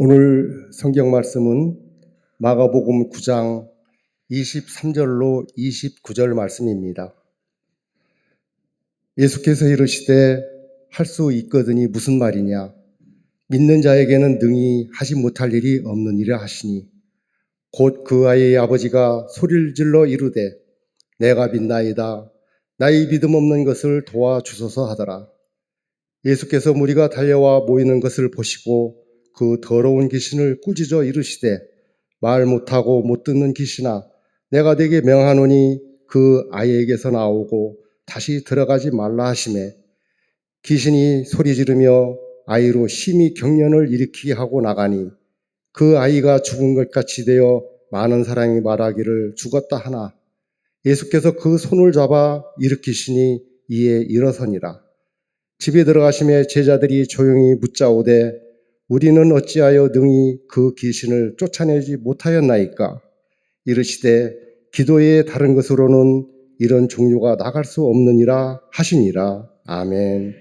오늘 성경 말씀은 마가복음 9장 23절로 29절 말씀입니다. 예수께서 이르시되 할 수 있거든이 무슨 말이냐? 믿는 자에게는 능히 하지 못할 일이 없느니라 하시니 곧 그 아이의 아버지가 소리를 질러 이르되 내가 믿나이다. 나의 믿음 없는 것을 도와주소서 하더라. 예수께서 무리가 달려와 모이는 것을 보시고 그 더러운 귀신을 꾸짖어 이르시되 말 못하고 못 듣는 귀신아, 내가 네게 명하노니 그 아이에게서 나오고 다시 들어가지 말라 하시매 귀신이 소리 지르며 아이로 심히 경련을 일으키게 하고 나가니 그 아이가 죽은 것 같이 되어 많은 사람이 말하기를 죽었다 하나 예수께서 그 손을 잡아 일으키시니 이에 일어서니라. 집에 들어가시매 제자들이 조용히 묻자오되 우리는 어찌하여 능히 그 귀신을 쫓아내지 못하였나이까? 이르시되 기도의 다른 것으로는 이런 종류가 나갈 수 없느니라 하시니라. 아멘.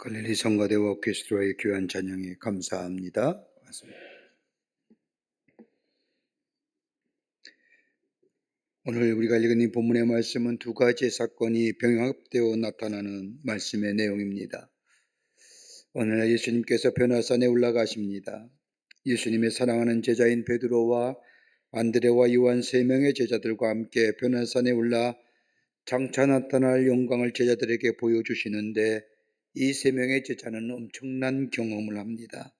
갈릴리 성가대와 오케스트라의 귀한 찬양에 감사합니다. 오늘 우리가 읽은 이 본문의 말씀은 두 가지의 사건이 병합되어 나타나는 말씀의 내용입니다. 오늘날 예수님께서 변화산에 올라가십니다. 예수님의 사랑하는 제자인 베드로와 안드레와 요한 세 명의 제자들과 함께 변화산에 올라 장차 나타날 영광을 제자들에게 보여주시는데 이 세 명의 제자는 엄청난 경험을 합니다.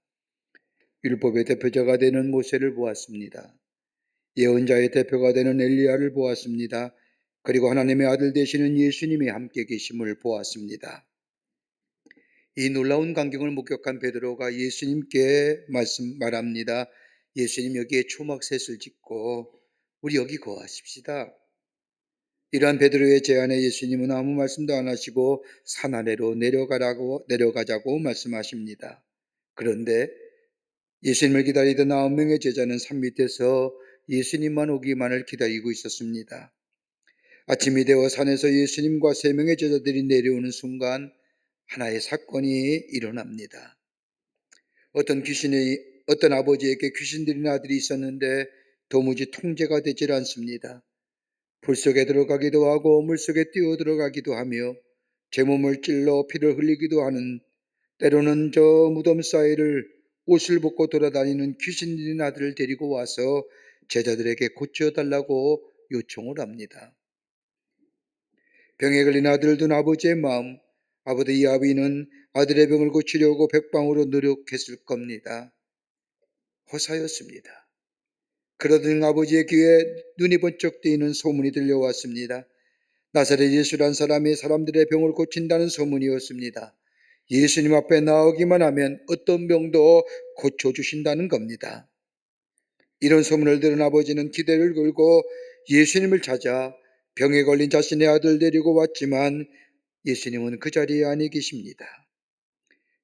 율법의 대표자가 되는 모세를 보았습니다. 예언자의 대표가 되는 엘리야를 보았습니다. 그리고 하나님의 아들 되시는 예수님이 함께 계심을 보았습니다. 이 놀라운 광경을 목격한 베드로가 예수님께 말합니다. 예수님, 여기에 초막셋을 짓고 우리 여기 거하십시다. 이러한 베드로의 제안에 예수님은 아무 말씀도 안 하시고 산 아래로 내려가자고 말씀하십니다. 그런데 예수님을 기다리던 9명의 제자는 산 밑에서 예수님만 오기만을 기다리고 있었습니다. 아침이 되어 산에서 예수님과 3명의 제자들이 내려오는 순간 하나의 사건이 일어납니다. 어떤 아버지에게 귀신 들린 아들이 있었는데 도무지 통제가 되질 않습니다. 불 속에 들어가기도 하고 물 속에 뛰어 들어가기도 하며 제 몸을 찔러 피를 흘리기도 하는, 때로는 저 무덤 사이를 옷을 벗고 돌아다니는 귀신 들린 아들을 데리고 와서 제자들에게 고쳐달라고 요청을 합니다. 병에 걸린 아들을 둔 아버지의 마음, 이 아비는 아들의 병을 고치려고 백방으로 노력했을 겁니다. 허사였습니다. 그러던 아버지의 귀에 눈이 번쩍 뜨이는 소문이 들려왔습니다. 나사렛 예수란 사람이 사람들의 병을 고친다는 소문이었습니다. 예수님 앞에 나오기만 하면 어떤 병도 고쳐주신다는 겁니다. 이런 소문을 들은 아버지는 기대를 걸고 예수님을 찾아 병에 걸린 자신의 아들 데리고 왔지만 예수님은 그 자리에 아니 계십니다.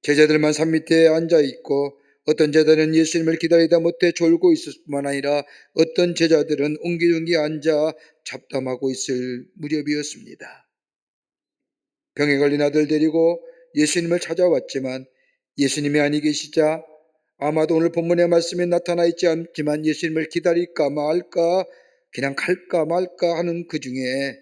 제자들만 산 밑에 앉아 있고 어떤 제자들은 예수님을 기다리다 못해 졸고 있을 뿐만 아니라 어떤 제자들은 옹기종기 앉아 잡담하고 있을 무렵이었습니다. 병에 걸린 아들 데리고 예수님을 찾아왔지만 예수님이 아니 계시자 아마도 오늘 본문의 말씀에 나타나 있지 않지만 예수님을 기다릴까 말까 그냥 갈까 말까 하는 그 중에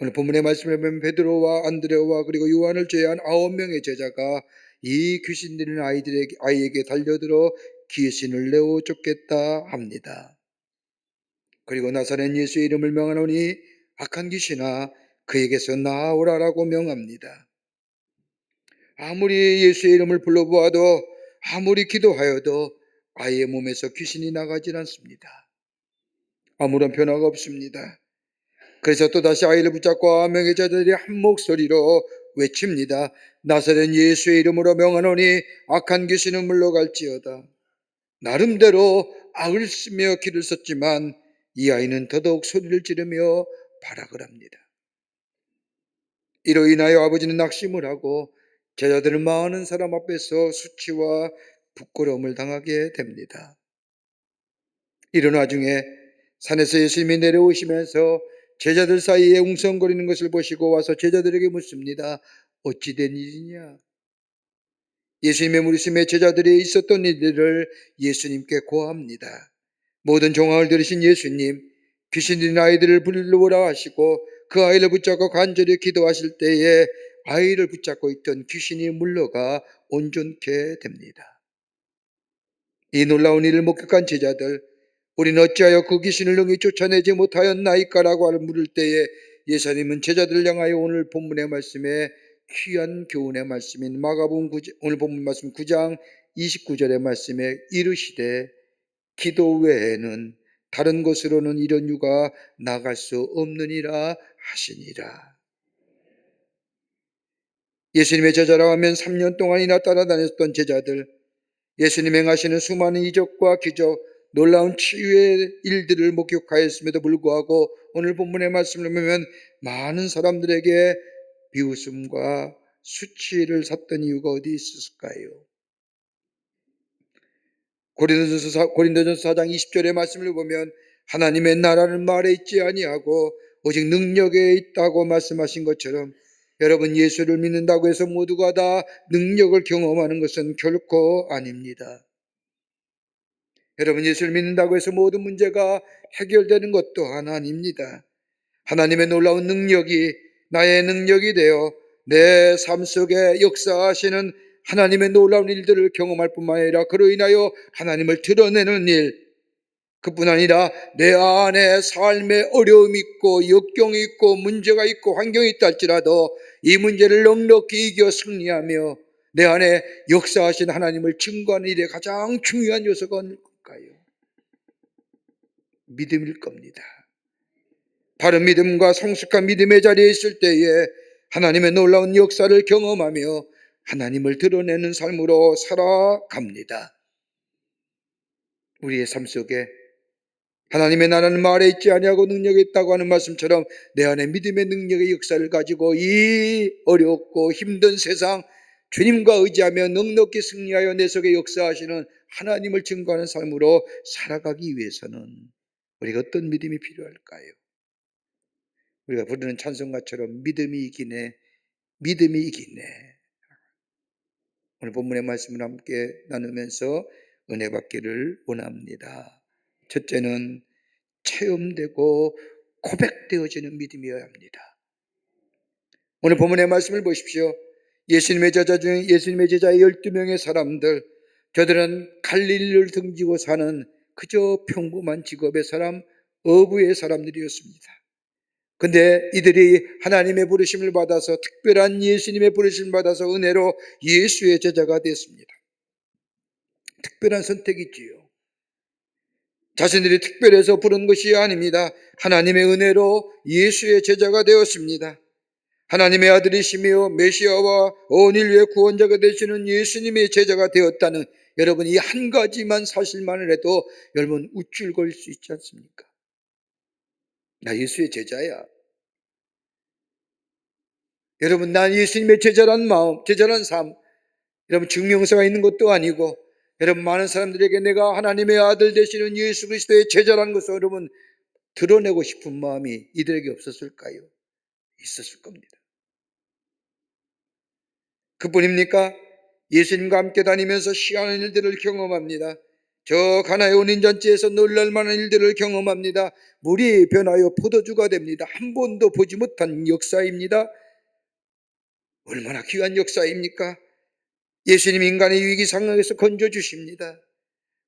오늘 본문의 말씀에 보면 베드로와 안드레와 그리고 요한을 제외한 9명의 제자가 이 귀신 들린 아이에게 달려들어 귀신을 내어 쫓겠다 합니다. 그리고 나사렛 예수의 이름을 명하노니 악한 귀신아 그에게서 나아오라라고 명합니다. 아무리 예수의 이름을 불러보아도 아무리 기도하여도 아이의 몸에서 귀신이 나가질 않습니다. 아무런 변화가 없습니다. 그래서 또다시 아이를 붙잡고 9명의 제자들이 한 목소리로 외칩니다. 나사렛 예수의 이름으로 명하노니 악한 귀신은 물러갈지어다. 나름대로 악을 쓰며 기를 썼지만 이 아이는 더더욱 소리를 지르며 발악을 합니다. 이로 인하여 아버지는 낙심을 하고 제자들은 많은 사람 앞에서 수치와 부끄러움을 당하게 됩니다. 이런 와중에 산에서 예수님이 내려오시면서 제자들 사이에 웅성거리는 것을 보시고 와서 제자들에게 묻습니다. 어찌 된 일이냐? 예수님의 물으심에 제자들이 있었던 일들을 예수님께 고합니다. 모든 정황을 들으신 예수님, 귀신 들린 아이들을 불러오라 하시고 그 아이를 붙잡고 간절히 기도하실 때에 아이를 붙잡고 있던 귀신이 물러가 온전케 됩니다. 이 놀라운 일을 목격한 제자들, 우리는 어찌하여 그 귀신을 능히 쫓아내지 못하였나이까라고 물을 때에 예수님은 제자들을 향하여 오늘 본문의 말씀에 귀한 교훈의 말씀인 마가복음 오늘 본문 말씀 9장 29절의 말씀에 이르시되 기도 외에는 다른 곳으로는 이런 유가 나갈 수 없느니라 하시니라. 예수님의 제자라 하면 3년 동안이나 따라다녔던 제자들, 예수님 행하시는 수많은 이적과 기적, 놀라운 치유의 일들을 목격하였음에도 불구하고 오늘 본문의 말씀을 보면 많은 사람들에게 비웃음과 수치를 샀던 이유가 어디 있었을까요? 고린도전서 4장 20절의 말씀을 보면 하나님의 나라는 말에 있지 아니하고 오직 능력에 있다고 말씀하신 것처럼 여러분, 예수를 믿는다고 해서 모두가 다 능력을 경험하는 것은 결코 아닙니다. 여러분, 예수를 믿는다고 해서 모든 문제가 해결되는 것 또한 아닙니다. 하나님의 놀라운 능력이 나의 능력이 되어 내 삶 속에 역사하시는 하나님의 놀라운 일들을 경험할 뿐만 아니라 그로 인하여 하나님을 드러내는 일, 그뿐 아니라 내 안에 삶에 어려움이 있고 역경이 있고 문제가 있고 환경이 있다 할지라도 이 문제를 넉넉히 이겨 승리하며 내 안에 역사하신 하나님을 증거하는 일에 가장 중요한 요소가 뭘까요? 믿음일 겁니다. 바른 믿음과 성숙한 믿음의 자리에 있을 때에 하나님의 놀라운 역사를 경험하며 하나님을 드러내는 삶으로 살아갑니다. 우리의 삶 속에 하나님의 나라는 말에 있지 아니하고 능력이 있다고 하는 말씀처럼 내 안에 믿음의 능력의 역사를 가지고 이 어렵고 힘든 세상 주님과 의지하며 넉넉히 승리하여 내 속에 역사하시는 하나님을 증거하는 삶으로 살아가기 위해서는 우리가 어떤 믿음이 필요할까요? 우리가 부르는 찬송가처럼 믿음이 이기네, 믿음이 이기네. 오늘 본문의 말씀을 함께 나누면서 은혜 받기를 원합니다. 첫째는 체험되고 고백되어지는 믿음이어야 합니다. 오늘 본문의 말씀을 보십시오. 예수님의 제자 중 예수님의 제자의 12명의 사람들, 저들은 갈릴리를 등지고 사는 그저 평범한 직업의 사람, 어부의 사람들이었습니다. 근데 이들이 하나님의 부르심을 받아서 특별한 예수님의 부르심을 받아서 은혜로 예수의 제자가 됐습니다. 특별한 선택이지요. 자신들이 특별해서 부른 것이 아닙니다. 하나님의 은혜로 예수의 제자가 되었습니다. 하나님의 아들이시며 메시아와 온 인류의 구원자가 되시는 예수님의 제자가 되었다는 여러분, 이 한 가지만 사실만을 해도 여러분 우쭐거릴 수 있지 않습니까? 나 예수의 제자야. 여러분, 난 예수님의 제자란 마음, 제자란 삶, 여러분 증명서가 있는 것도 아니고, 여러분 많은 사람들에게 내가 하나님의 아들 되시는 예수 그리스도의 제자라는 것을 여러분 드러내고 싶은 마음이 이들에게 없었을까요? 있었을 겁니다. 그뿐입니까? 예수님과 함께 다니면서 희한한 일들을 경험합니다. 저 가나의 혼인잔치에서 놀랄만한 일들을 경험합니다. 물이 변하여 포도주가 됩니다. 한 번도 보지 못한 역사입니다. 얼마나 귀한 역사입니까? 예수님 인간의 위기 상황에서 건져주십니다.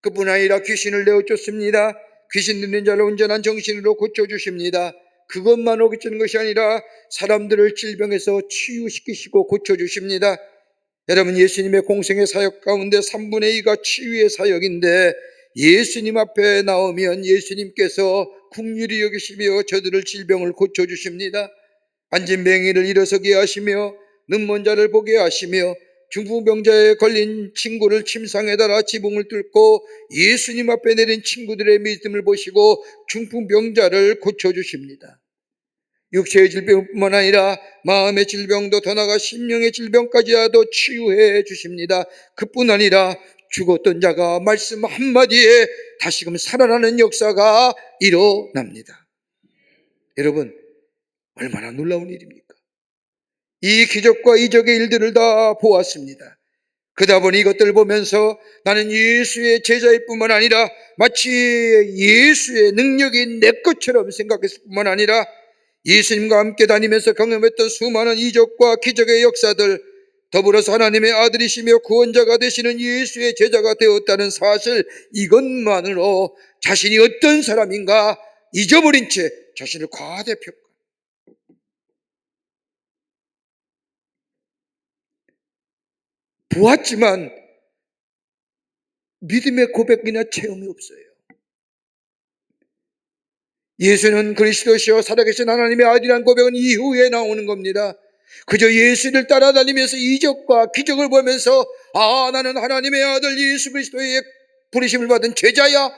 그뿐 아니라 귀신을 내어쫓습니다. 귀신 들린 자를 온전한 정신으로 고쳐주십니다. 그것만 오기치는 것이 아니라 사람들을 질병에서 치유시키시고 고쳐주십니다. 여러분, 예수님의 공생의 사역 가운데 3분의 2가 치유의 사역인데 예수님 앞에 나오면 예수님께서 긍휼히 여기시며 저들을 질병을 고쳐주십니다. 앉은 맹인을 일어서게 하시며 눈먼 자를 보게 하시며 중풍병자에 걸린 친구를 침상에 달아 지붕을 뚫고 예수님 앞에 내린 친구들의 믿음을 보시고 중풍병자를 고쳐주십니다. 육체의 질병뿐만 아니라 마음의 질병도 더 나아가 심령의 질병까지라도 치유해 주십니다. 그뿐 아니라 죽었던 자가 말씀 한마디에 다시금 살아나는 역사가 일어납니다. 여러분, 얼마나 놀라운 일입니까? 이 기적과 이적의 일들을 다 보았습니다. 그러다 보니 이것들을 보면서 나는 예수의 제자일 뿐만 아니라 마치 예수의 능력이 내 것처럼 생각했을 뿐만 아니라 예수님과 함께 다니면서 경험했던 수많은 이적과 기적의 역사들, 더불어서 하나님의 아들이시며 구원자가 되시는 예수의 제자가 되었다는 사실, 이것만으로 자신이 어떤 사람인가 잊어버린 채 자신을 과대평가, 보았지만 믿음의 고백이나 체험이 없어요. 예수는 그리스도시요 살아계신 하나님의 아들이라는 고백은 이후에 나오는 겁니다. 그저 예수를 따라다니면서 이적과 기적을 보면서 나는 하나님의 아들 예수 그리스도의 부르심을 받은 제자야.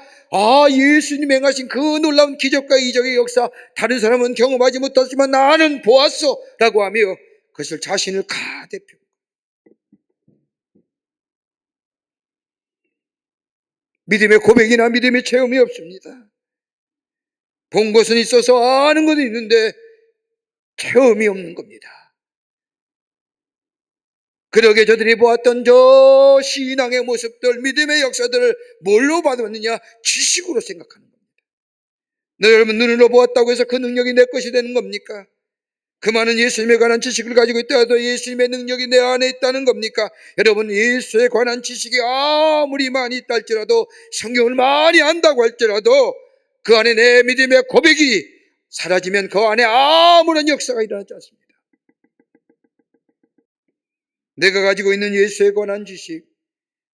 예수님 행하신 그 놀라운 기적과 이적의 역사 다른 사람은 경험하지 못했지만 나는 보았어 라고 하며 그것을 자신을 가대표, 믿음의 고백이나 믿음의 체험이 없습니다. 본 것은 있어서 아는 것은 있는데 체험이 없는 겁니다. 그러게 저들이 보았던 저 신앙의 모습들, 믿음의 역사들을 뭘로 받았느냐? 지식으로 생각하는 겁니다. 네, 여러분, 눈으로 보았다고 해서 그 능력이 내 것이 되는 겁니까? 그 많은 예수님에 관한 지식을 가지고 있다도 예수님의 능력이 내 안에 있다는 겁니까? 여러분, 예수에 관한 지식이 아무리 많이 있다 할지라도, 성경을 많이 안다고 할지라도 그 안에 내 믿음의 고백이 사라지면 그 안에 아무런 역사가 일어나지 않습니다. 내가 가지고 있는 예수에 관한 지식,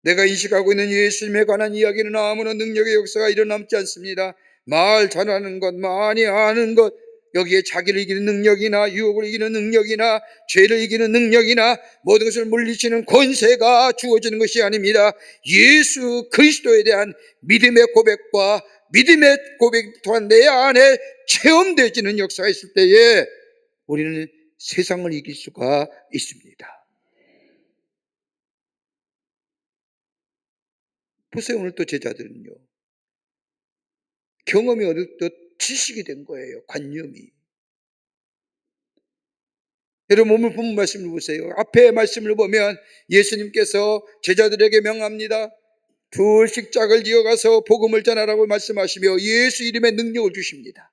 내가 인식하고 있는 예수님에 관한 이야기는 아무런 능력의 역사가 일어남지 않습니다. 말 잘하는 것, 많이 아는 것, 여기에 자기를 이기는 능력이나 유혹을 이기는 능력이나 죄를 이기는 능력이나 모든 것을 물리치는 권세가 주어지는 것이 아닙니다. 예수 그리스도에 대한 믿음의 고백과 믿음의 고백 또한 내 안에 체험되어지는 역사가 있을 때에 우리는 세상을 이길 수가 있습니다. 보세요. 오늘 또 제자들은요, 경험이 얻었듯 지식이 된 거예요. 관념이. 여러분, 오늘 본 말씀을 보세요. 앞에 말씀을 보면 예수님께서 제자들에게 명합니다. 둘씩 짝을 지어가서 복음을 전하라고 말씀하시며 예수 이름의 능력을 주십니다.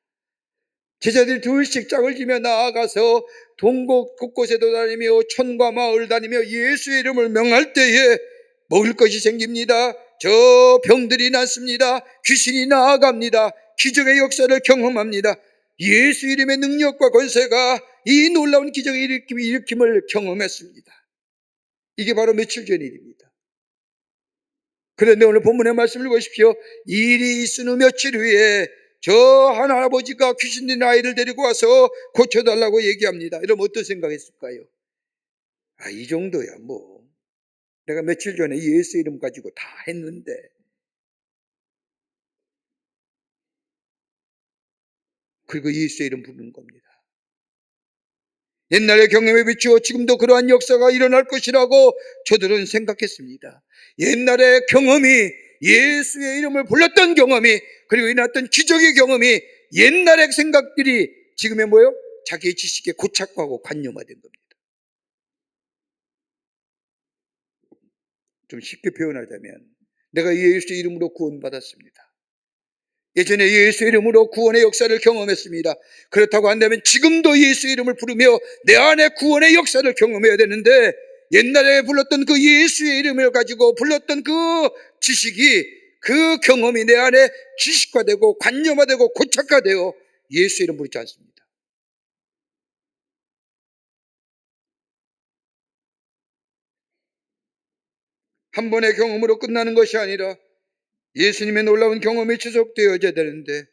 제자들이 둘씩 짝을 지며 나아가서 동국 곳곳에 돌아다니며 촌과 마을 다니며 예수의 이름을 명할 때에 먹을 것이 생깁니다. 저 병들이 낫습니다. 귀신이 나아갑니다. 기적의 역사를 경험합니다. 예수 이름의 능력과 권세가 이 놀라운 기적의 일으킴을 경험했습니다. 이게 바로 며칠 전 일입니다. 그런데 오늘 본문의 말씀을 보십시오. 일이 있은 후 며칠 후에 저 한 할아버지가 귀신 들린 아이를 데리고 와서 고쳐달라고 얘기합니다. 여러분, 어떤 생각했을까요? 이 정도야 뭐. 내가 며칠 전에 예수 이름 가지고 다 했는데. 그리고 예수의 이름 부르는 겁니다. 옛날의 경험에 비추어 지금도 그러한 역사가 일어날 것이라고 저들은 생각했습니다. 옛날의 경험이, 예수의 이름을 불렀던 경험이, 그리고 일어났던 기적의 경험이, 옛날의 생각들이 지금의 뭐예요? 자기의 지식에 고착화하고 관념화된 겁니다. 좀 쉽게 표현하자면 내가 예수의 이름으로 구원받았습니다. 예전에 예수 이름으로 구원의 역사를 경험했습니다. 그렇다고 한다면 지금도 예수 이름을 부르며 내 안에 구원의 역사를 경험해야 되는데, 옛날에 불렀던 그 예수의 이름을 가지고 불렀던 그 지식이, 그 경험이 내 안에 지식화되고 관념화되고 고착화되어 예수 이름 부르지 않습니다. 한 번의 경험으로 끝나는 것이 아니라 예수님의 놀라운 경험이 지속되어야 되는데,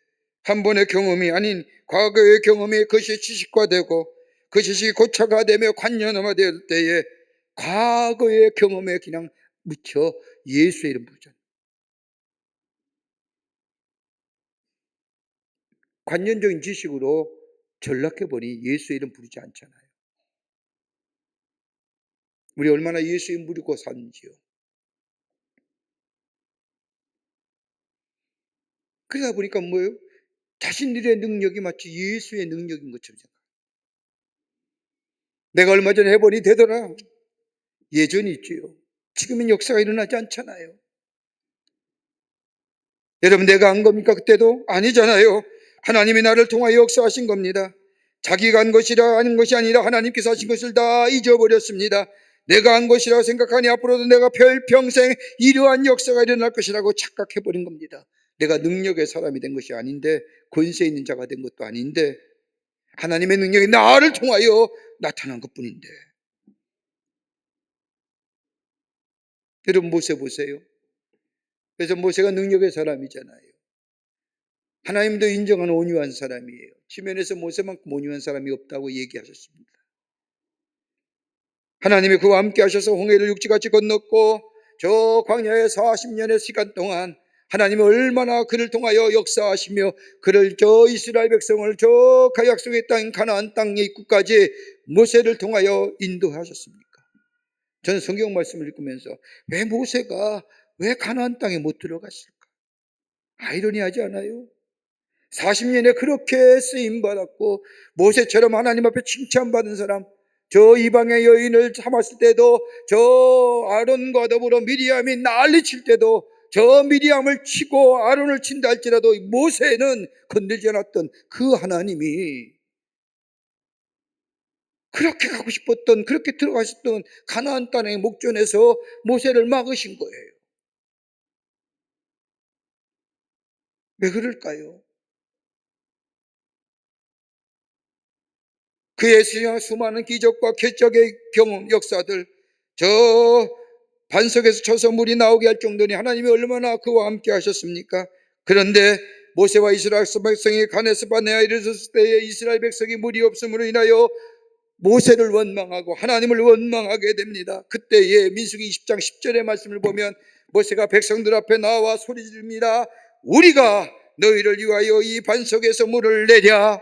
한 번의 경험이 아닌 과거의 경험이 그것이 지식화되고 그 지식이 고착화되며 관념화될 때에 과거의 경험에 그냥 묻혀 예수의 이름 부르잖아요. 관념적인 지식으로 전락해보니 예수의 이름 부르지 않잖아요. 우리 얼마나 예수 이름 부르고 사는지요. 그러다 보니까 뭐예요? 자신들의 능력이 마치 예수의 능력인 것처럼 생각해요. 내가 얼마 전에 해보니 되더라. 예전이 있지요. 지금은 역사가 일어나지 않잖아요. 여러분, 내가 한 겁니까? 그때도? 아니잖아요. 하나님이 나를 통하여 역사하신 겁니다. 자기가 한 것이라 하는 것이 아니라 하나님께서 하신 것을 다 잊어버렸습니다. 내가 한 것이라고 생각하니 앞으로도 내가 별평생 이러한 역사가 일어날 것이라고 착각해버린 겁니다. 내가 능력의 사람이 된 것이 아닌데, 권세 있는 자가 된 것도 아닌데, 하나님의 능력이 나를 통하여 나타난 것뿐인데. 여러분, 모세 보세요. 그래서 모세가 능력의 사람이잖아요. 하나님도 인정하는 온유한 사람이에요. 지면에서 모세만큼 온유한 사람이 없다고 얘기하셨습니다. 하나님이 그와 함께 하셔서 홍해를 육지같이 건넜고 저 광야의 40년의 시간 동안 하나님이 얼마나 그를 통하여 역사하시며 그를 저 이스라엘 백성을 저 약속의 땅 가나안 땅의 입구까지 모세를 통하여 인도하셨습니까? 저는 성경 말씀을 읽으면서 왜 모세가 왜 가나안 땅에 못 들어갔을까? 아이러니하지 않아요? 40년에 그렇게 쓰임받았고 모세처럼 하나님 앞에 칭찬받은 사람, 저 이방의 여인을 참았을 때도, 저 아론과 더불어 미리암이 난리칠 때도, 저 미리암을 치고 아론을 친다 할지라도 모세는 건들지 않았던 그 하나님이 그렇게 가고 싶었던, 그렇게 들어가셨던 가나안 땅의 목전에서 모세를 막으신 거예요. 왜 그럴까요? 그의 수많은 기적과 쾌적의 경험, 역사들, 저 반석에서 쳐서 물이 나오게 할 정도니 하나님이 얼마나 그와 함께 하셨습니까? 그런데 모세와 이스라엘 백성이 가네스 바네아에 이르렀을 때에 이스라엘 백성이 물이 없음으로 인하여 모세를 원망하고 하나님을 원망하게 됩니다. 그때에 민수기 20장 10절의 말씀을 보면 모세가 백성들 앞에 나와 소리지릅니다. 우리가 너희를 위하여 이 반석에서 물을 내랴.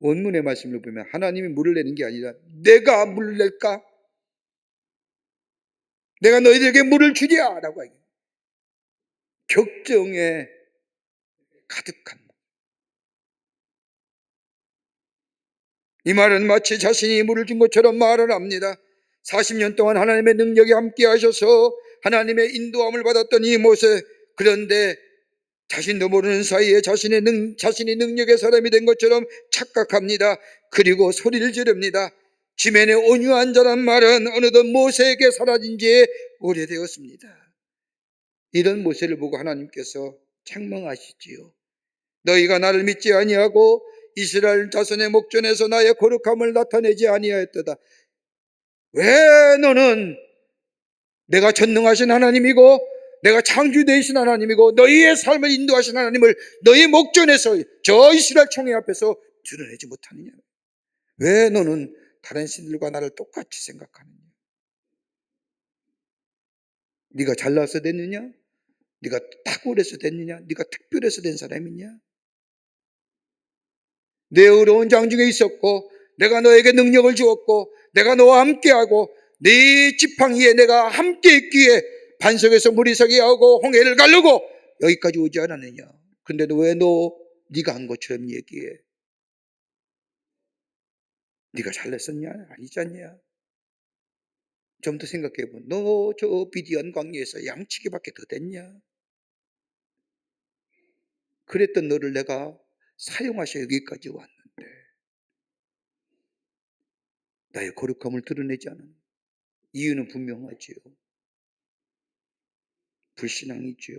원문의 말씀을 보면 하나님이 물을 내는 게 아니라 내가 물을 낼까? 내가 너희들에게 물을 주랴 라고 하기. 격정에 가득한 이 말은 마치 자신이 물을 준 것처럼 말을 합니다. 40년 동안 하나님의 능력이 함께 하셔서 하나님의 인도함을 받았던 이 모세, 그런데 자신도 모르는 사이에 자신이 능력의 사람이 된 것처럼 착각합니다. 그리고 소리를 지릅니다. 지면에 온유한 자란 말은 어느덧 모세에게 사라진 지 오래되었습니다. 이런 모세를 보고 하나님께서 책망하시지요. 너희가 나를 믿지 아니하고 이스라엘 자손의 목전에서 나의 거룩함을 나타내지 아니하였도다. 왜 너는 내가 전능하신 하나님이고 내가 창조되신 하나님이고 너희의 삶을 인도하신 하나님을 너희 목전에서 저 이스라엘 총회 앞에서 드러내지 못하느냐? 왜 너는 다른 신들과 나를 똑같이 생각하느냐? 네가 잘나서 됐느냐? 네가 탁월해서 됐느냐? 네가 특별해서 된 사람이냐? 내 어려운 장중에 있었고 내가 너에게 능력을 주었고 내가 너와 함께하고 네 지팡이에 내가 함께 있기에 반석에서 물이 서게 하고 홍해를 가르고 여기까지 오지 않았느냐? 근데도 왜 네가 한 것처럼 얘기해? 네가 잘났었냐? 아니지 않냐? 좀 더 생각해보. 너 저 비디언 광야에서 양치기밖에 더 됐냐? 그랬던 너를 내가 사용하셔 여기까지 왔는데 나의 거룩함을 드러내지 않은 이유는 분명하지요. 불신앙이지요.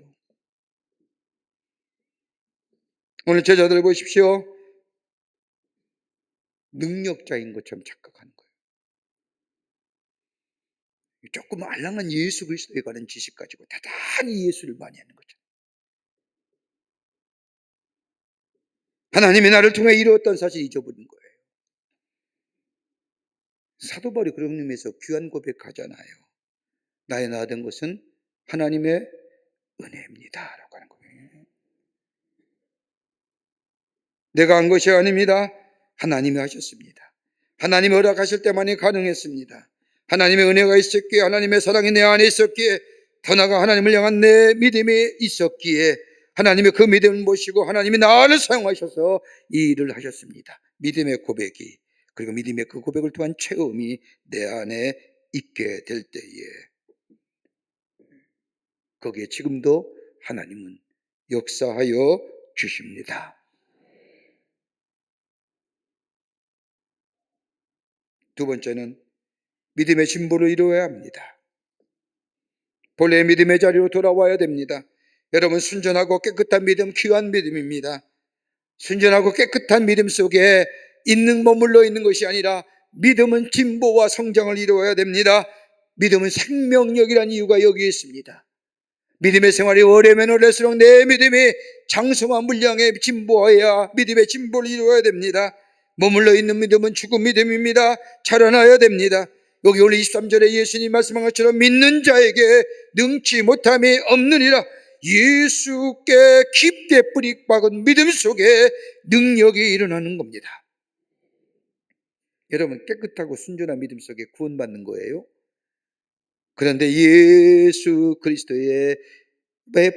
오늘 제자들 보십시오. 능력자인 것처럼 착각하는 거예요. 조금 알랑한 예수 그리스도에 관한 지식 가지고 대단히 예수를 많이 하는 거죠. 하나님이 나를 통해 이루었던 사실 잊어버린 거예요. 사도 바울이 그런 의미에서 귀한 고백하잖아요. 나의 나 된 것은 하나님의 은혜입니다 라고 하는 거예요. 내가 한 것이 아닙니다. 하나님이 하셨습니다. 하나님이 허락하실 때만이 가능했습니다. 하나님의 은혜가 있었기에, 하나님의 사랑이 내 안에 있었기에, 더 나아가 하나님을 향한 내 믿음이 있었기에 하나님의 그 믿음을 모시고 하나님이 나를 사용하셔서 이 일을 하셨습니다. 믿음의 고백이, 그리고 믿음의 그 고백을 통한 체험이 내 안에 있게 될 때에 거기에 지금도 하나님은 역사하여 주십니다. 두 번째는 믿음의 진보를 이루어야 합니다. 본래의 믿음의 자리로 돌아와야 됩니다. 여러분, 순전하고 깨끗한 믿음, 귀한 믿음입니다. 순전하고 깨끗한 믿음 속에 머물러 있는 것이 아니라 믿음은 진보와 성장을 이루어야 됩니다. 믿음은 생명력이라는 이유가 여기에 있습니다. 믿음의 생활이 오래면 오래수록 내 믿음이 장성한 물량에 진보해야 믿음의 진보를 이루어야 됩니다. 머물러 있는 믿음은 죽은 믿음입니다. 자라나야 됩니다. 여기 오늘 23절에 예수님 말씀한 것처럼 믿는 자에게 능치 못함이 없느니라. 예수께 깊게 뿌리 박은 믿음 속에 능력이 일어나는 겁니다. 여러분, 깨끗하고 순전한 믿음 속에 구원받는 거예요. 그런데 예수 그리스도의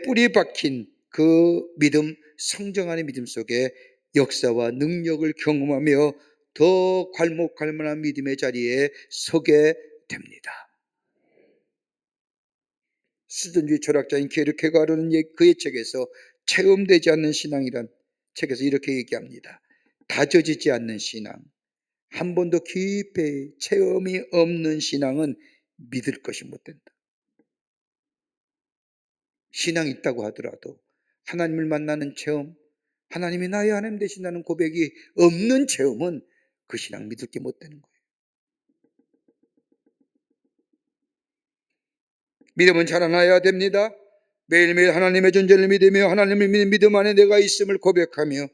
뿌리 박힌 그 믿음, 성장하는 믿음 속에 역사와 능력을 경험하며 더 괄목할 만한 믿음의 자리에 서게 됩니다. 수준주의 철학자인 게르케가르는 그의 책에서 체험되지 않는 신앙이란 책에서 이렇게 얘기합니다. 다져지지 않는 신앙, 한 번도 깊이 체험이 없는 신앙은 믿을 것이 못 된다. 신앙이 있다고 하더라도 하나님을 만나는 체험, 하나님이 나의 하나님 되신다는 고백이 없는 체험은 그 신앙 믿을 게 못 되는 거예요. 믿음은 자라나야 됩니다. 매일매일 하나님의 존재를 믿으며 하나님을 믿는 믿음 안에 내가 있음을 고백하며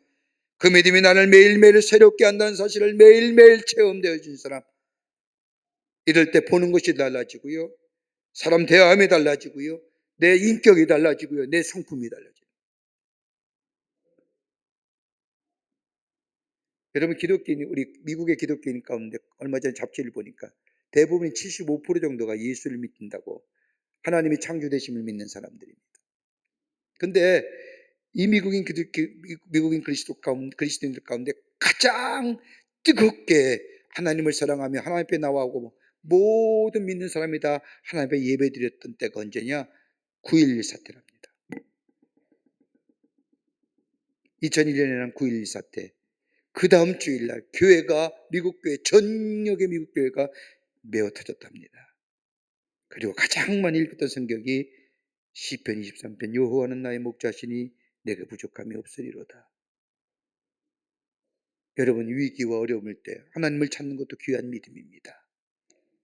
그 믿음이 나를 매일매일 새롭게 한다는 사실을 매일매일 체험되어진 사람, 이럴 때 보는 것이 달라지고요, 사람 대함이 달라지고요, 내 인격이 달라지고요, 내 성품이 달라져요. 여러분, 기독교인, 우리 미국의 기독교인 가운데 얼마 전에 잡지를 보니까 대부분이 75% 정도가 예수를 믿는다고, 하나님이 창조되심을 믿는 사람들입니다. 근데 이 미국인 그리스도인들 가운데 가장 뜨겁게 하나님을 사랑하며 하나님 앞에 나와오고 모든 믿는 사람이 다 하나님 앞에 예배드렸던 때가 언제냐? 9.11 사태랍니다. 2001년에 난 9.11 사태, 그 다음 주일날 교회가, 미국 교회, 전역의 미국 교회가 메어 터졌답니다. 그리고 가장 많이 읽었던 성경이 시편 23편, 여호와는 나의 목자시니 내게 부족함이 없으리로다. 여러분, 위기와 어려움일 때 하나님을 찾는 것도 귀한 믿음입니다.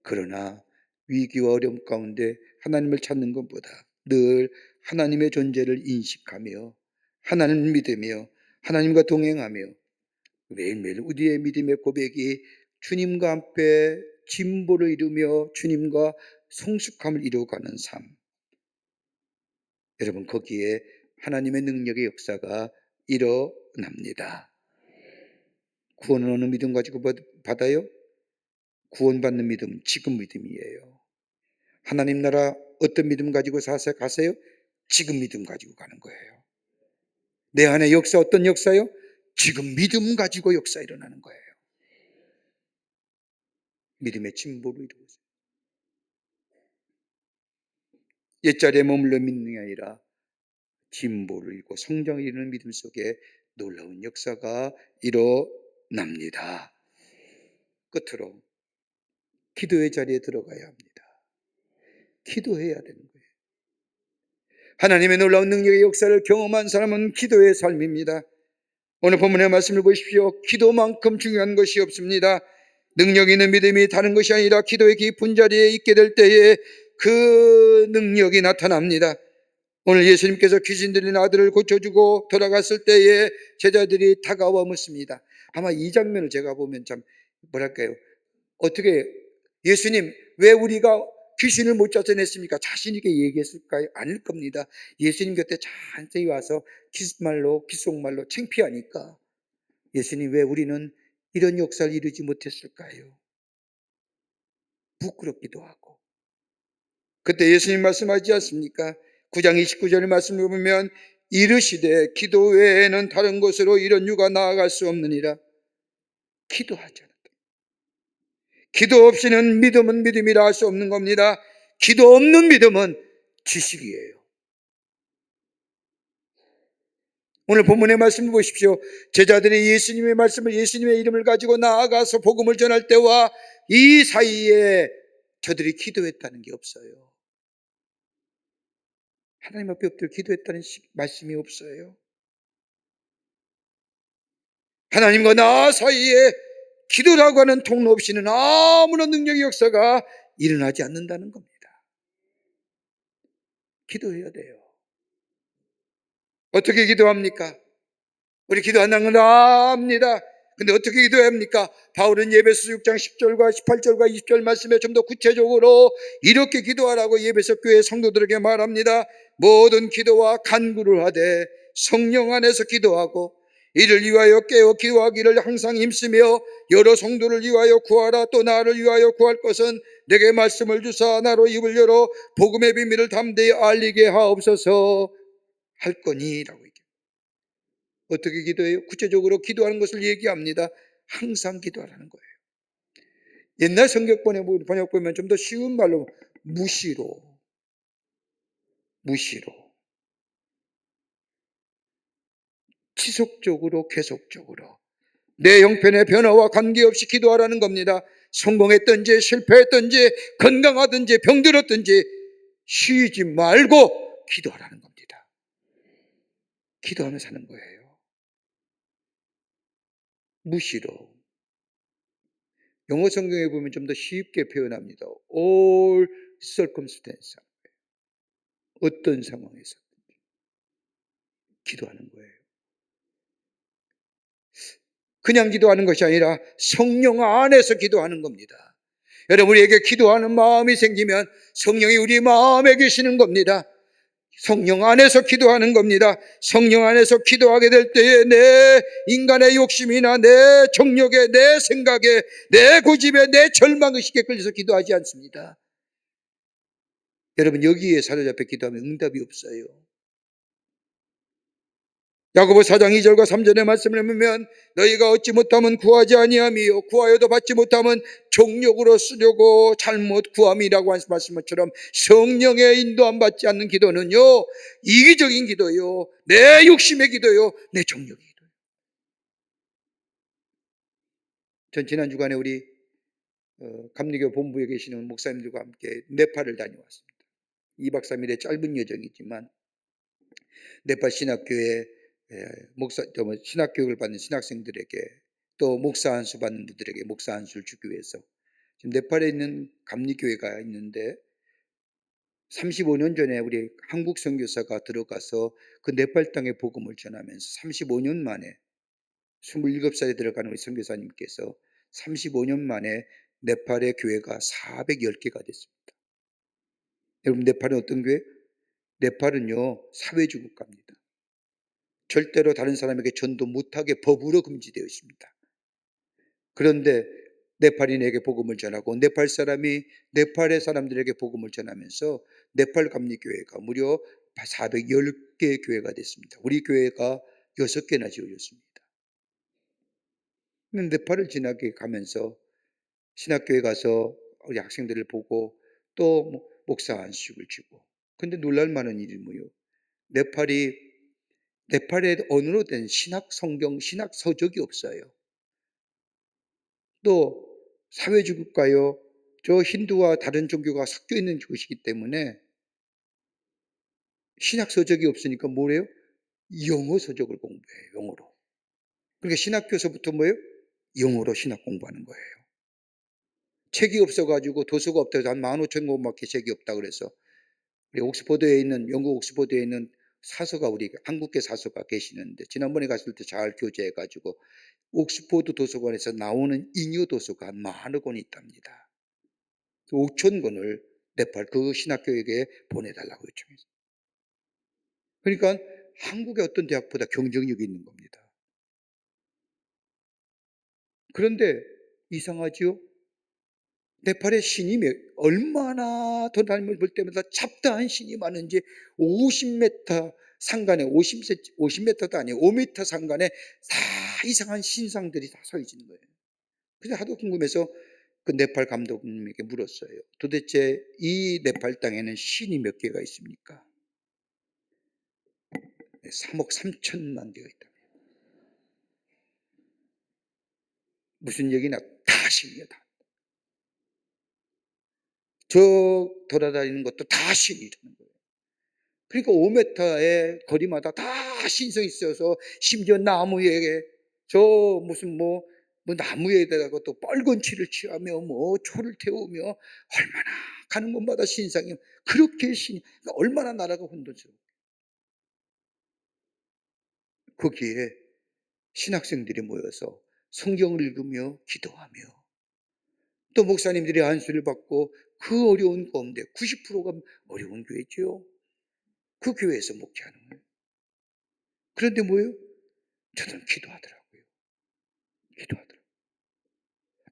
그러나 위기와 어려움 가운데 하나님을 찾는 것보다 늘 하나님의 존재를 인식하며 하나님을 믿으며 하나님과 동행하며 매일매일 우리의 믿음의 고백이 주님과 함께 진보를 이루며 주님과 성숙함을 이루어가는 삶, 여러분, 거기에 하나님의 능력의 역사가 일어납니다. 구원은 어느 믿음 가지고 받아요? 구원받는 믿음, 지금 믿음이에요. 하나님 나라 어떤 믿음 가지고 가세요? 지금 믿음 가지고 가는 거예요. 내 안에 역사, 어떤 역사요? 지금 믿음 가지고 역사 일어나는 거예요. 믿음의 진보를 이루어서 옛자리에 머물러 믿는 게 아니라 진보를 이루고 성장을 이루는 믿음 속에 놀라운 역사가 일어납니다. 끝으로 기도의 자리에 들어가야 합니다. 기도해야 되는 거예요. 하나님의 놀라운 능력의 역사를 경험한 사람은 기도의 삶입니다. 오늘 본문의 말씀을 보십시오. 기도만큼 중요한 것이 없습니다. 능력 있는 믿음이 다른 것이 아니라 기도의 깊은 자리에 있게 될 때에 그 능력이 나타납니다. 오늘 예수님께서 귀신 들린 아들을 고쳐주고 돌아갔을 때에 제자들이 다가와 묻습니다. 아마 이 장면을 제가 보면 참 뭐랄까요, 어떻게, 예수님 왜 우리가 귀신을 못 쫓아냈습니까? 자신 있게 얘기했을까요? 아닐 겁니다. 예수님 곁에 천천히 와서 귓속말로 창피하니까, 예수님 왜 우리는 이런 역사를 이루지 못했을까요? 부끄럽기도 하고. 그때 예수님 말씀하지 않습니까? 9장 29절의 말씀을 보면 이르시되 기도 외에는 다른 곳으로 이런 유가 나아갈 수 없느니라. 기도하지 않았다. 기도 없이는 믿음은 믿음이라 할 수 없는 겁니다. 기도 없는 믿음은 지식이에요. 오늘 본문의 말씀을 보십시오. 제자들이 예수님의 말씀을, 예수님의 이름을 가지고 나아가서 복음을 전할 때와 이 사이에 저들이 기도했다는 게 없어요. 하나님 앞에 엎드려 기도했다는 말씀이 없어요. 하나님과 나 사이에 기도라고 하는 통로 없이는 아무런 능력의 역사가 일어나지 않는다는 겁니다. 기도해야 돼요. 어떻게 기도합니까? 우리 기도한다는 건 압니다. 근데 어떻게 기도해야 합니까? 바울은 예배서 6장 10절과 18절과 20절 말씀에 좀 더 구체적으로 이렇게 기도하라고 예배서 교회 성도들에게 말합니다. 모든 기도와 간구를 하되 성령 안에서 기도하고 이를 위하여 깨어 기도하기를 항상 힘쓰며 여러 성도를 위하여 구하라. 또 나를 위하여 구할 것은 내게 말씀을 주사 나로 입을 열어 복음의 비밀을 담대히 알리게 하옵소서 할 거니라고. 어떻게 기도해요? 구체적으로 기도하는 것을 얘기합니다. 항상 기도하라는 거예요. 옛날 성경 번역 보면 좀 더 쉬운 말로 무시로 지속적으로 계속적으로 내 형편의 변화와 관계없이 기도하라는 겁니다. 성공했든지 실패했든지 건강하든지 병들었든지 쉬지 말고 기도하라는 겁니다. 기도하며 사는 거예요. 무시로. 영어 성경에 보면 좀 더 쉽게 표현합니다. All circumstance. 어떤 상황에서 기도하는 거예요. 그냥 기도하는 것이 아니라 성령 안에서 기도하는 겁니다. 여러분, 우리에게 기도하는 마음이 생기면 성령이 우리 마음에 계시는 겁니다. 성령 안에서 기도하는 겁니다. 성령 안에서 기도하게 될 때에 내 인간의 욕심이나 내 정욕에, 내 생각에, 내 고집에, 내 절망의식에 끌려서 기도하지 않습니다. 여러분, 여기에 사로잡혀 기도하면 응답이 없어요. 야고보 4장 2절과 3절의 말씀을 보면 너희가 얻지 못하면 구하지 아니하며 구하여도 받지 못하면 정욕으로 쓰려고 잘못 구함이라고 한 말씀처럼 성령의 인도함 받지 않는 기도는요, 이기적인 기도요, 내 욕심의 기도요, 내 정욕의 기도요. 전 지난 주간에 우리 감리교 본부에 계시는 목사님들과 함께 네팔을 다녀왔습니다. 2박 3일의 짧은 여정이지만 네팔 신학교에 신학교육을 받는 신학생들에게 또 목사 안수 받는 분들에게 목사 안수를 주기 위해서 지금 네팔에 있는 감리교회가 있는데 35년 전에 우리 한국 선교사가 들어가서 그 네팔 땅에 복음을 전하면서 35년 만에 27살에 들어가는 우리 선교사님께서 35년 만에 네팔의 교회가 410개가 됐습니다. 여러분, 네팔은 어떤 교회? 네팔은요, 사회주국가입니다. 절대로 다른 사람에게 전도 못하게 법으로 금지되어 있습니다. 그런데 네팔인에게 복음을 전하고 네팔 사람이 네팔의 사람들에게 복음을 전하면서 네팔 감리교회가 무려 410개 교회가 됐습니다. 우리 교회가 6개나 지어졌습니다. 네팔을 지나게 가면서 신학교에 가서 우리 학생들을 보고 또 목사 안수를 주고, 근데 놀랄 만한 일이 뭐예요? 네팔에 언어로 된 신학 성경, 신학 서적이 없어요. 또 사회주국가요, 저 힌두와 다른 종교가 섞여 있는 곳이기 때문에 신학 서적이 없으니까 뭐래요? 영어 서적을 공부해요. 영어로. 그러니까 신학교에서부터 뭐예요? 영어로 신학 공부하는 거예요. 책이 없어가지고 도서가 없다고 한 15,000권밖에 책이 없다 그래서 우리 옥스퍼드에 있는, 영국 옥스퍼드에 있는 사서가, 우리 한국계 사서가 계시는데 지난번에 갔을 때 잘 교제해가지고 옥스퍼드 도서관에서 나오는 잉여 도서가 한 10,000권이 있답니다. 5,000권을 네팔 그 신학교에게 보내달라고 요청했어요. 그러니까 한국의 어떤 대학보다 경쟁력이 있는 겁니다. 그런데 이상하지요? 네팔의 신이 얼마나 하나님을 볼 때마다 잡다한 신이 많은지 50m 상간에 50m도 아니에요. 5m 상간에 다 이상한 신상들이 다 서 있는 거예요. 그래서 하도 궁금해서 그 네팔 감독님에게 물었어요. 도대체 이 네팔 땅에는 신이 몇 개가 있습니까? 3억 3천만 개가 있다. 무슨 얘기나 다 신이야. 다. 저 돌아다니는 것도 다 신이라는 거예요. 그러니까 5m의 거리마다 다 신성이 있어서 심지어 나무에 저 무슨 나무에다가 또 빨간 칠을 칠하며 초를 태우며 얼마나 가는 곳마다 신상이 그렇게 그러니까 얼마나 나라가 혼돈스러워. 거기에 신학생들이 모여서 성경을 읽으며 기도하며 또 목사님들이 안수를 받고 그 어려운 가운데 90%가 어려운 교회죠. 그 교회에서 목회하는 거예요. 그런데 뭐예요? 저는 기도하더라고요.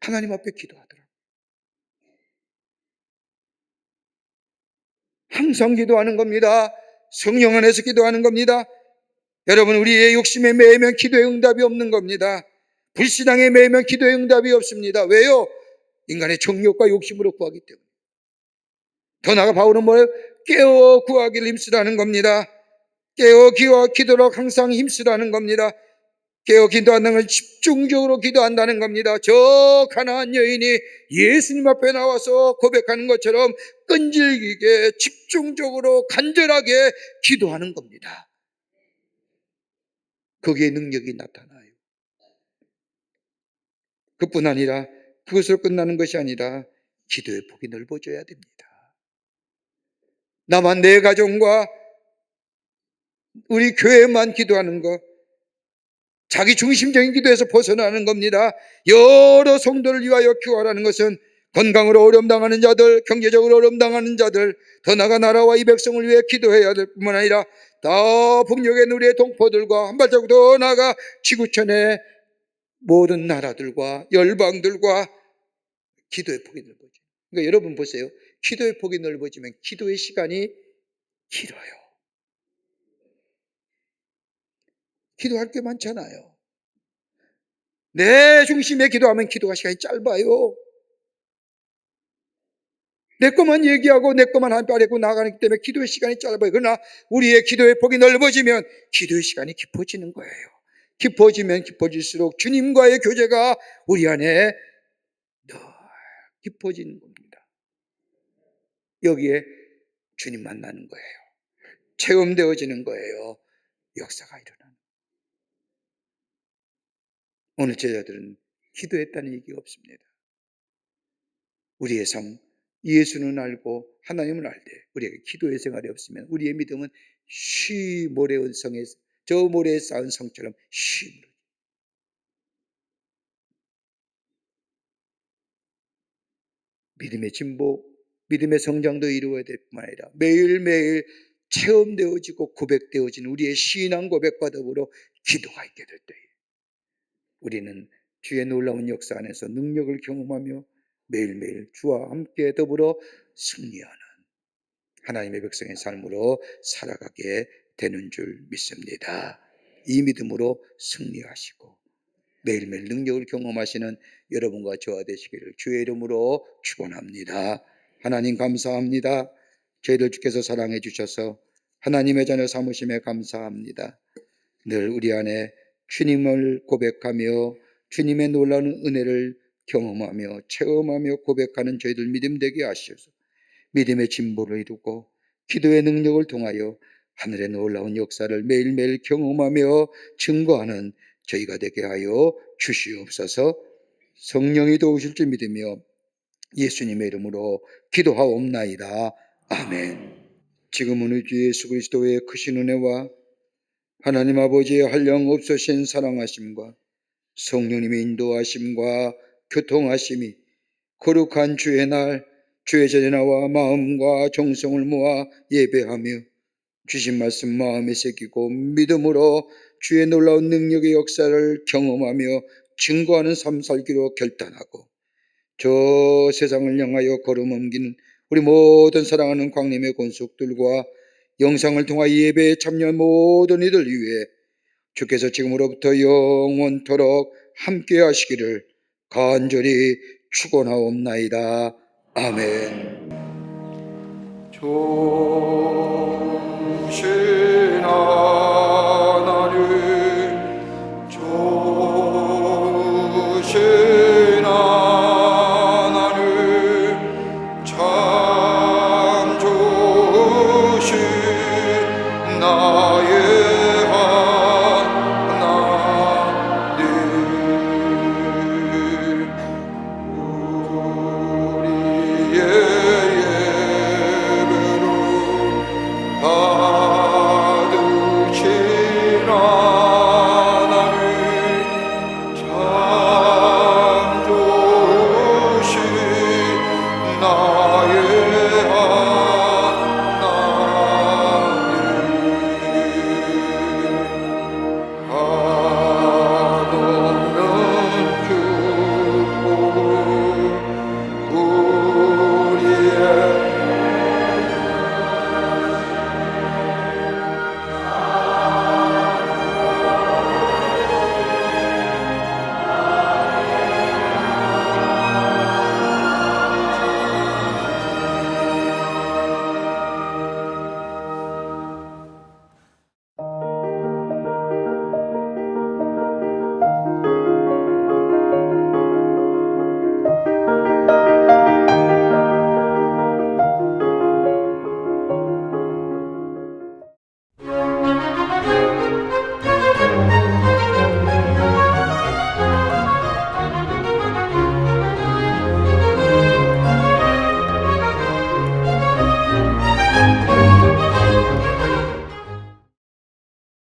하나님 앞에 기도하더라고요. 항상 기도하는 겁니다. 성령 안에서 기도하는 겁니다. 여러분, 우리의 욕심에 매이면 기도의 응답이 없는 겁니다. 불신앙에 매이면 기도의 응답이 없습니다. 왜요? 인간의 정욕과 욕심으로 구하기 때문에. 더 나아가 바울은 뭐예요? 깨어 구하기를 힘쓰라는 겁니다. 깨어 기도로 항상 힘쓰라는 겁니다. 깨어 기도한다는 건 집중적으로 기도한다는 겁니다. 저 가나안 여인이 예수님 앞에 나와서 고백하는 것처럼 끈질기게 집중적으로 간절하게 기도하는 겁니다. 거기에 능력이 나타나요. 그뿐 아니라 그것으로 끝나는 것이 아니라 기도의 폭이 넓어져야 됩니다. 나만 내 가정과 우리 교회만 기도하는 것, 자기 중심적인 기도에서 벗어나는 겁니다. 여러 성도를 위하여 기도하라는 것은 건강으로 어려움 당하는 자들, 경제적으로 어려움 당하는 자들, 더 나아가 나라와 이 백성을 위해 기도해야 될 뿐만 아니라 다 북녘에 있는 우리의 동포들과 한 발자국 더 나아가 지구촌의 모든 나라들과 열방들과 기도의 폭이 넓어져요. 그러니까 여러분 보세요. 기도의 폭이 넓어지면 기도의 시간이 길어요. 기도할 게 많잖아요. 내 중심에 기도하면 기도가 시간이 짧아요. 내 것만 얘기하고 내 것만 한 빠르고 나가기 때문에 기도의 시간이 짧아요. 그러나 우리의 기도의 폭이 넓어지면 기도의 시간이 깊어지는 거예요. 깊어지면 깊어질수록 주님과의 교제가 우리 안에 더 깊어지는 겁니다. 여기에 주님 만나는 거예요. 체험되어지는 거예요. 역사가 일어나는. 오늘 제자들은 기도했다는 얘기가 없습니다. 우리의 삶, 예수는 알고 하나님은 알되 우리에게 기도의 생활이 없으면 우리의 믿음은 쉬 모래의 성에 저 모래에 쌓은 성처럼 쉬. 믿음의 진보, 믿음의 성장도 이루어야 될 뿐만 아니라 매일매일 체험되어지고 고백되어지는 우리의 신앙 고백과 더불어 기도가 있게 될 때에 우리는 주의 놀라운 역사 안에서 능력을 경험하며 매일매일 주와 함께 더불어 승리하는 하나님의 백성의 삶으로 살아가게 되는 줄 믿습니다. 이 믿음으로 승리하시고 매일매일 능력을 경험하시는 여러분과 저와 되시기를 주의 이름으로 축원합니다. 하나님 감사합니다. 저희들 주께서 사랑해 주셔서 하나님의 자녀 삼으심에 감사합니다. 늘 우리 안에 주님을 고백하며 주님의 놀라운 은혜를 경험하며 체험하며 고백하는 저희들 믿음 되게 하시옵소서. 믿음의 진보를 이루고 기도의 능력을 통하여 하늘의 놀라운 역사를 매일매일 경험하며 증거하는 저희가 되게 하여 주시옵소서. 성령이 도우실 줄 믿으며 예수님의 이름으로 기도하옵나이다. 아멘. 지금은 우리 주 예수 그리스도의 크신 은혜와 하나님 아버지의 한량없으신 사랑하심과 성령님의 인도하심과 교통하심이 거룩한 주의 날 주의 전에 나와 마음과 정성을 모아 예배하며 주신 말씀 마음에 새기고 믿음으로 주의 놀라운 능력의 역사를 경험하며 증거하는 삶 살기로 결단하고 저 세상을 향하여 걸음 옮기는 우리 모든 사랑하는 광림의 권속들과 영상을 통하여 예배에 참여한 모든 이들 위해 주께서 지금으로부터 영원토록 함께 하시기를 간절히 축원하옵나이다. 아멘. 조실